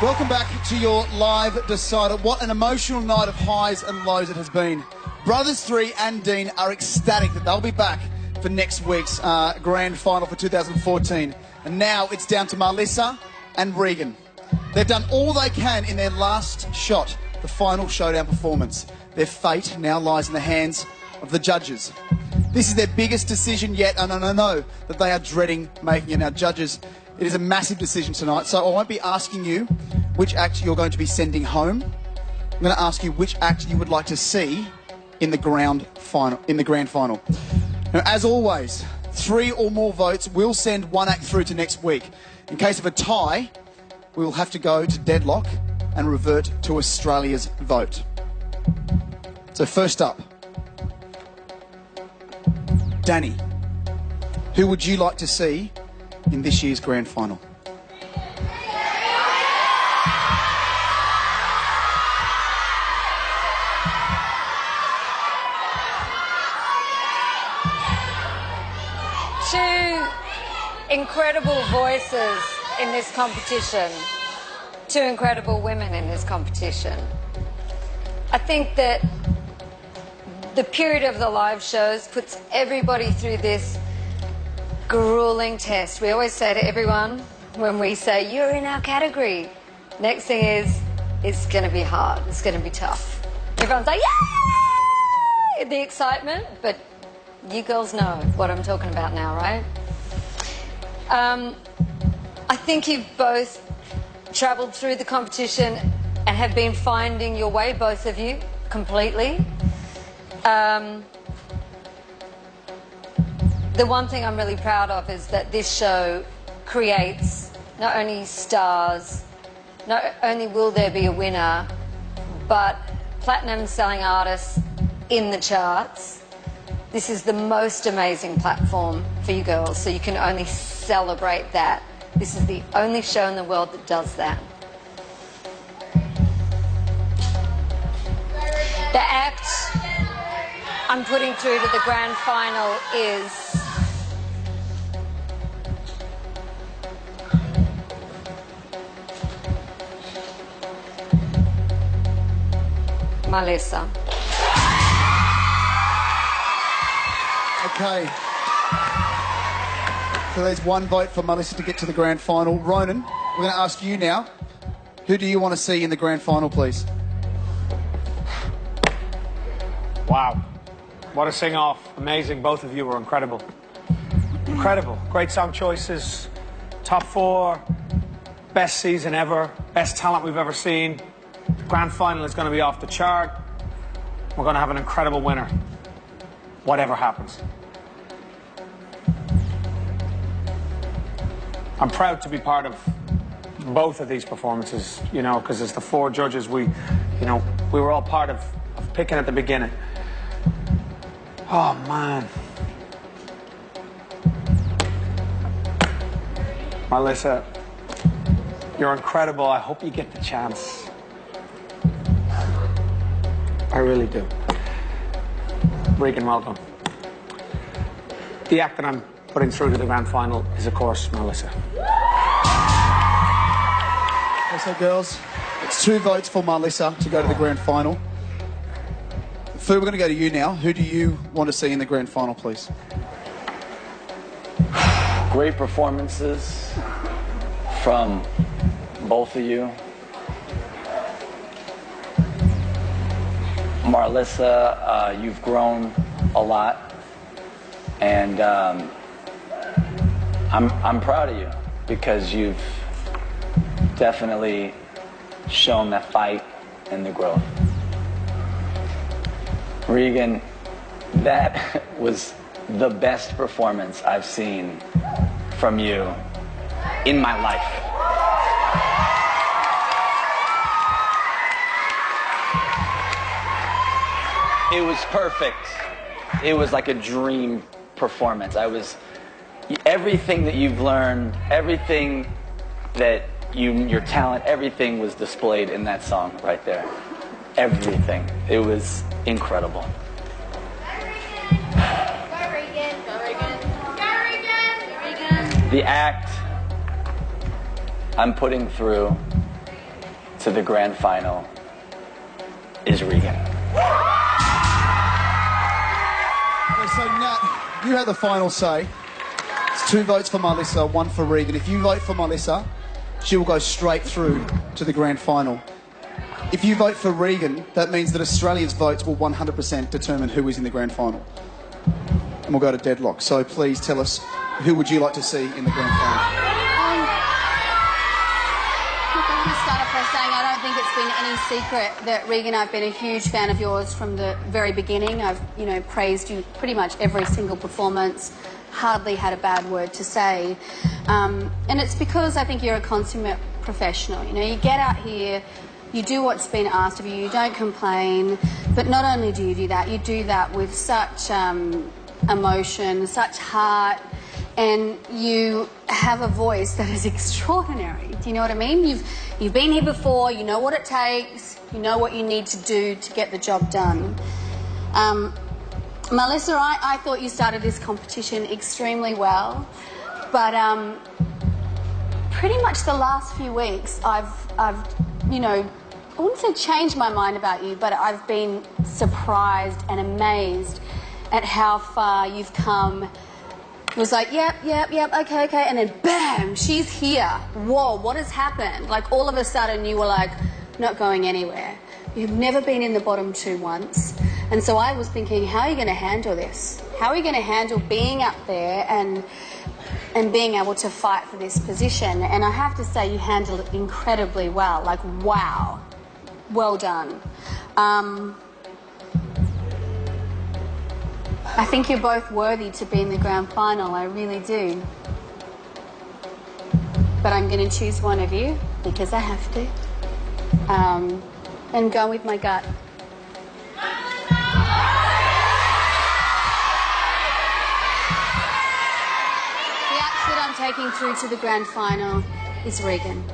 Welcome back to your live decider. What an emotional night of highs and lows it has been. Brothers 3 and Dean are ecstatic that they'll be back for next week's grand final for 2014. And now it's down to Marlissa and Regan. They've done all they can in their last shot, the final showdown performance. Their fate now lies in the hands of the judges. This is their biggest decision yet, and I know that they are dreading making it. Now, judges, it is a massive decision tonight, so I won't be asking you which act you're going to be sending home. I'm going to ask you which act you would like to see in the grand final. Now, as always, 3 or more votes will send one act through to next week. In case of a tie, we will have to go to deadlock and revert to Australia's vote. So first up, Danny, who would you like to see in this year's grand final? Two incredible voices in this competition, 2 incredible women in this competition. I think that the period of the live shows puts everybody through this grueling test. We always say to everyone when we say, you're in our category, next thing is, it's going to be hard, it's going to be tough. Everyone's like, yay! The excitement, but you girls know what I'm talking about now, right? I think you've both travelled through the competition and have been finding your way, both of you, completely. The one thing I'm really proud of is that this show creates not only stars, not only will there be a winner, but platinum selling artists in the charts. This is the most amazing platform for you girls, so you can only celebrate that. This is the only show in the world that does that. The act I'm putting through to the grand final is Marlissa. Okay. So there's one vote for Marlissa to get to the grand final. Ronan, we're going to ask you now. Who do you want to see in the grand final, please? Wow. What a sing-off. Amazing. Both of you were incredible. Incredible. Great song choices. Top 4. Best season ever. Best talent we've ever seen. The grand final is going to be off the chart. We're going to have an incredible winner. Whatever happens. I'm proud to be part of both of these performances, you know, because as the 4 judges, we were all part of picking at the beginning. Oh, man. Marlissa, you're incredible. I hope you get the chance. I really do. Regan, well done. The act that I'm putting through to the grand final is, of course, Marlissa. So, girls, it's 2 votes for Marlissa to go to the grand final. Fu, we're going to go to you now. Who do you want to see in the grand final, please? Great performances from both of you. Marlissa, you've grown a lot, and I'm proud of you because you've definitely shown the fight and the growth. Regan, that was the best performance I've seen from you in my life. It was perfect. It was like a dream performance. Everything that you've learned, everything that your talent, everything was displayed in that song right there. Everything. It was incredible. Go Regan. Go Regan. Go Regan. Go Regan. The act I'm putting through to the grand final is Regan. Okay, so Nat, you had the final say. It's 2 votes for Melissa, 1 for Regan. If you vote for Melissa, she will go straight through to the grand final. If you vote for Regan, that means that Australia's votes will 100% determine who is in the grand final. And we'll go to deadlock. So please tell us, who would you like to see in the grand final? Look, I want to start off by saying I don't think it's been any secret that Regan, I've been a huge fan of yours from the very beginning. I've, praised you pretty much every single performance. Hardly had a bad word to say. And it's because I think you're a consummate professional. You get out here, you do what's been asked of you, you don't complain, but not only do you do that, you do that with such emotion, such heart, and you have a voice that is extraordinary. Do you know what I mean? You've been here before, you know what it takes, you know what you need to do to get the job done. Melissa, I thought you started this competition extremely well, but pretty much the last few weeks I've I wouldn't say changed my mind about you, but I've been surprised and amazed at how far you've come. It was like, yep, okay, and then bam, she's here. Whoa, what has happened? Like all of a sudden you were like, not going anywhere. You've never been in the bottom 2 once. And so I was thinking, how are you going to handle this? How are you going to handle being up there and being able to fight for this position? And I have to say you handled it incredibly well. Like, wow. Well done. I think you're both worthy to be in the grand final. I really do. But I'm going to choose one of you because I have to. And go with my gut. The act that I'm taking through to the grand final is Regan.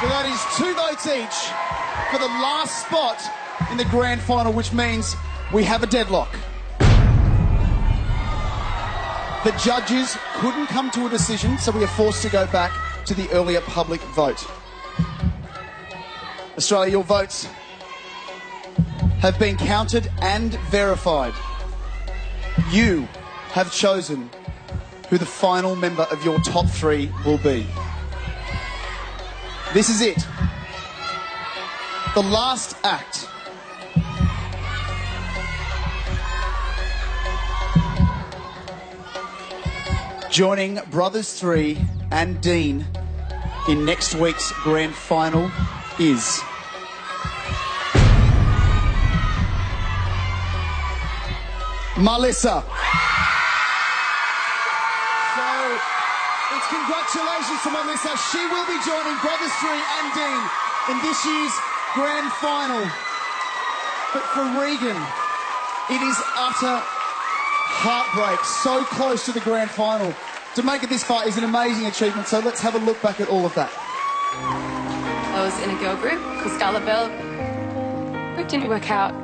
So that is 2 votes each for the last spot in the grand final, which means we have a deadlock. The judges couldn't come to a decision, so we are forced to go back to the earlier public vote. Australia, your votes have been counted and verified. You have chosen who the final member of your top 3 will be. This is it. The last act. Joining Brothers 3 and Dean in next week's grand final is Melissa. So it's congratulations to Melissa. She will be joining Brothers 3 and Dean in this year's grand final. But for Regan, it is utter heartbreak. So close to the grand final. To make it this far is an amazing achievement. So let's have a look back at all of that. I was in a girl group called Scarlet Bell. It didn't work out.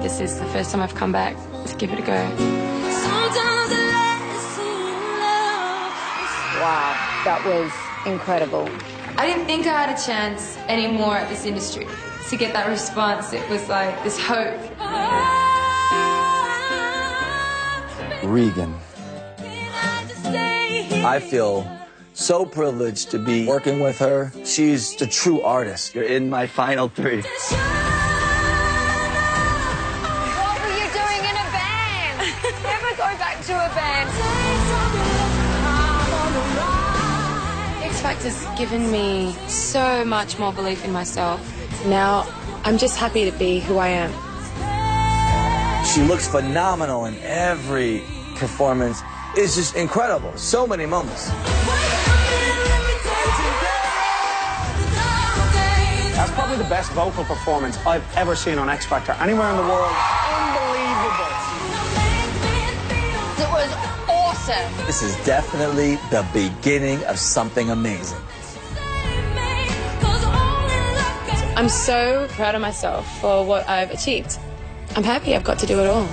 This is the first time I've come back. Let's give it a go. Wow, that was incredible. I didn't think I had a chance anymore at this industry. To get that response, it was like this hope. Regan. I feel so privileged to be working with her. She's the true artist. You're in my final 3. What were you doing in a band? Never go back to a band. X Factor's given me so much more belief in myself. Now, I'm just happy to be who I am. She looks phenomenal in every performance. It's just incredible. So many moments. That's probably the best vocal performance I've ever seen on X Factor anywhere in the world. Unbelievable. It was awesome. This is definitely the beginning of something amazing. I'm so proud of myself for what I've achieved. I'm happy I've got to do it all.